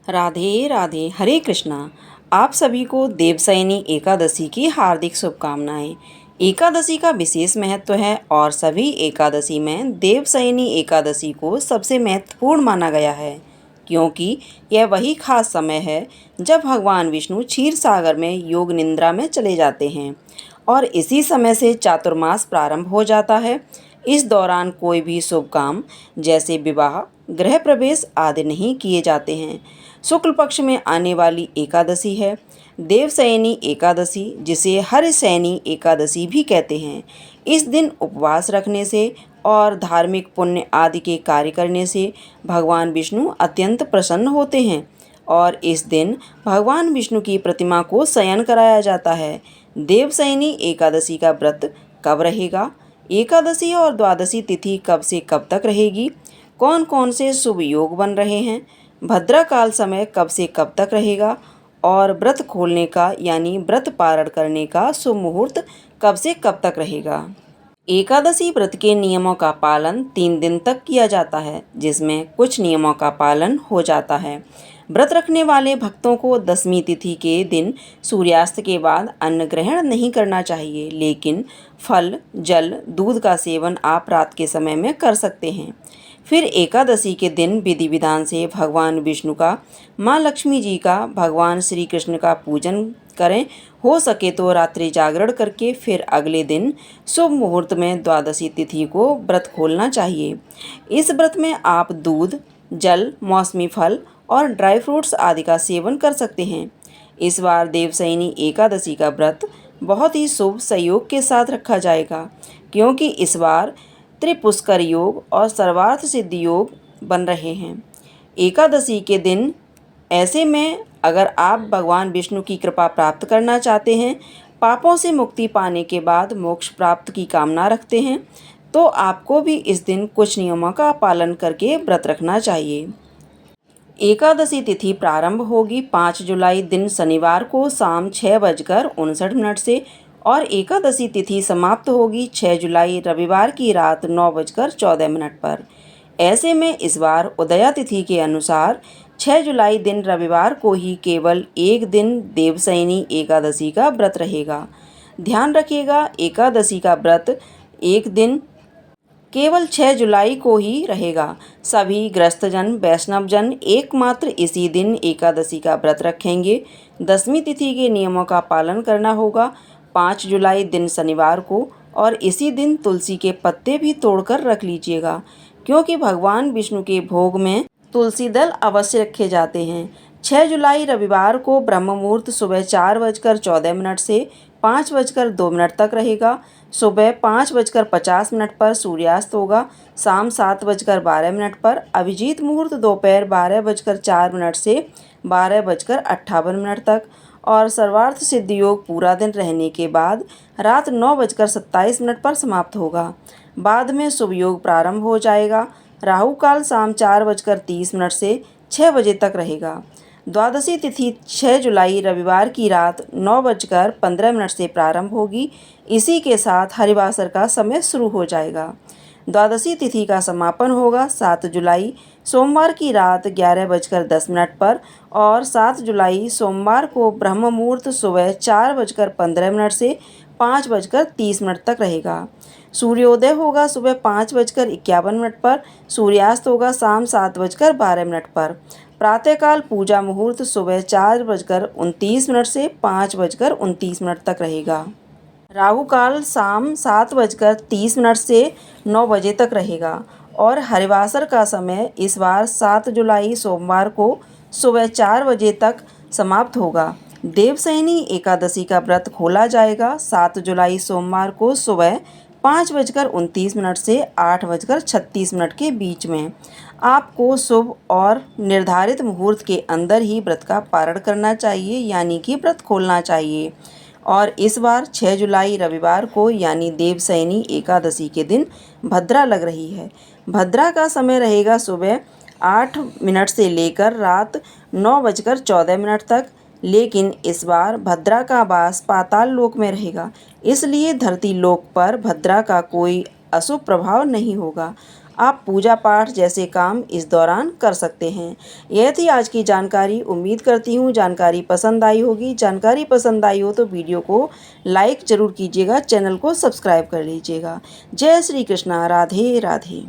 राधे राधे, हरे कृष्णा। आप सभी को देवशयनी एकादशी की हार्दिक शुभकामनाएं। एकादशी का विशेष महत्व है और सभी एकादशी में देवशयनी एकादशी को सबसे महत्वपूर्ण माना गया है, क्योंकि यह वही खास समय है जब भगवान विष्णु क्षीर सागर में योग निद्रा में चले जाते हैं और इसी समय से चातुर्मास प्रारंभ हो जाता है। इस दौरान कोई भी शुभ काम जैसे विवाह, गृह प्रवेश आदि नहीं किए जाते हैं। शुक्ल पक्ष में आने वाली एकादशी है देवशयनी एकादशी, जिसे हरशयनी एकादशी भी कहते हैं। इस दिन उपवास रखने से और धार्मिक पुण्य आदि के कार्य करने से भगवान विष्णु अत्यंत प्रसन्न होते हैं और इस दिन भगवान विष्णु की प्रतिमा को शयन कराया जाता है। देवशयनी एकादशी का व्रत कब रहेगा? एकादशी और द्वादशी तिथि कब से कब तक रहेगी? कौन कौन से शुभ योग बन रहे हैं? भद्रा काल समय कब से कब तक रहेगा? और व्रत खोलने का यानी व्रत पारण करने का शुभ मुहूर्त कब से कब तक रहेगा? एकादशी व्रत के नियमों का पालन 3 दिन तक किया जाता है, जिसमें कुछ नियमों का पालन हो जाता है। व्रत रखने वाले भक्तों को दशमी तिथि के दिन सूर्यास्त के बाद अन्न ग्रहण नहीं करना चाहिए, लेकिन फल, जल, दूध का सेवन आप रात के समय में कर सकते हैं। फिर एकादशी के दिन विधि विधान से भगवान विष्णु का, माँ लक्ष्मी जी का, भगवान श्री कृष्ण का पूजन करें। हो सके तो रात्रि जागरण करके फिर अगले दिन शुभ मुहूर्त में द्वादशी तिथि को व्रत खोलना चाहिए। इस व्रत में आप दूध, जल, मौसमी फल और ड्राई फ्रूट्स आदि का सेवन कर सकते हैं। इस बार देवशयनी एकादशी का व्रत बहुत ही शुभ संयोग के साथ रखा जाएगा, क्योंकि इस बार त्रिपुष्कर योग और सर्वार्थ सिद्धि योग बन रहे हैं एकादशी के दिन। ऐसे में अगर आप भगवान विष्णु की कृपा प्राप्त करना चाहते हैं, पापों से मुक्ति पाने के बाद मोक्ष प्राप्त की कामना रखते हैं, तो आपको भी इस दिन कुछ नियमों का पालन करके व्रत रखना चाहिए। एकादशी तिथि प्रारंभ होगी 5 जुलाई दिन शनिवार को शाम 6:59 से और एकादशी तिथि समाप्त होगी 6 जुलाई रविवार की रात 9:14 पर। ऐसे में इस बार उदया तिथि के अनुसार 6 जुलाई दिन रविवार को ही केवल एक दिन देवशयनी एकादशी का व्रत रहेगा। ध्यान रखिएगा, एकादशी का व्रत एक दिन केवल 6 जुलाई को ही रहेगा। सभी गृहस्थजन, वैष्णवजन एकमात्र इसी दिन एकादशी का व्रत रखेंगे। दशमी तिथि के नियमों का पालन करना होगा 5 जुलाई दिन शनिवार को, और इसी दिन तुलसी के पत्ते भी तोड़कर रख लीजिएगा, क्योंकि भगवान विष्णु के भोग में तुलसी दल अवश्य रखे जाते हैं। 6 जुलाई रविवार को ब्रह्म मुहूर्त सुबह 4:14 से 5:02 तक रहेगा। सुबह 5:50 पर सूर्यास्त होगा। शाम 7:12 पर अभिजीत मुहूर्त दोपहर 12:04 से 12:58 तक और सर्वार्थ सिद्धि योग पूरा दिन रहने के बाद रात 9:27 पर समाप्त होगा। बाद में शुभ योग प्रारंभ हो जाएगा। राहु काल शाम 4:30 से 6 बजे तक रहेगा। द्वादशी तिथि 6 जुलाई रविवार की रात 9:15 से प्रारंभ होगी। इसी के साथ हरिवासर का समय शुरू हो जाएगा। द्वादशी तिथि का समापन होगा 7 जुलाई सोमवार की रात 11:10 पर और 7 जुलाई सोमवार को ब्रह्म मुहूर्त सुबह 4:15 से 5:30 तक रहेगा। सूर्योदय होगा सुबह 5:51 पर। सूर्यास्त होगा शाम 7:12 पर। प्रातःकाल पूजा मुहूर्त सुबह 4:29 से 5:29 तक रहेगा। राहु काल शाम 7:30 से 9 बजे तक रहेगा और हरिवासर का समय इस बार 7 जुलाई सोमवार को सुबह 4 बजे तक समाप्त होगा। देवशयनी एकादशी का व्रत खोला जाएगा 7 जुलाई सोमवार को सुबह 5:29 से 8:36 के बीच में। आपको शुभ और निर्धारित मुहूर्त के अंदर ही व्रत का पारण करना चाहिए, यानी कि व्रत खोलना चाहिए। और इस बार 6 जुलाई रविवार को यानी देवशयनी एकादशी के दिन भद्रा लग रही है। भद्रा का समय रहेगा सुबह 8 से लेकर रात 9:14 तक, लेकिन इस बार भद्रा का वास पाताल लोक में रहेगा, इसलिए धरती लोक पर भद्रा का कोई अशुभ प्रभाव नहीं होगा। आप पूजा पाठ जैसे काम इस दौरान कर सकते हैं। यह थी आज की जानकारी। उम्मीद करती हूँ जानकारी पसंद आई होगी। जानकारी पसंद आई हो तो वीडियो को लाइक ज़रूर कीजिएगा, चैनल को सब्सक्राइब कर लीजिएगा। जय श्री कृष्णा। राधे राधे।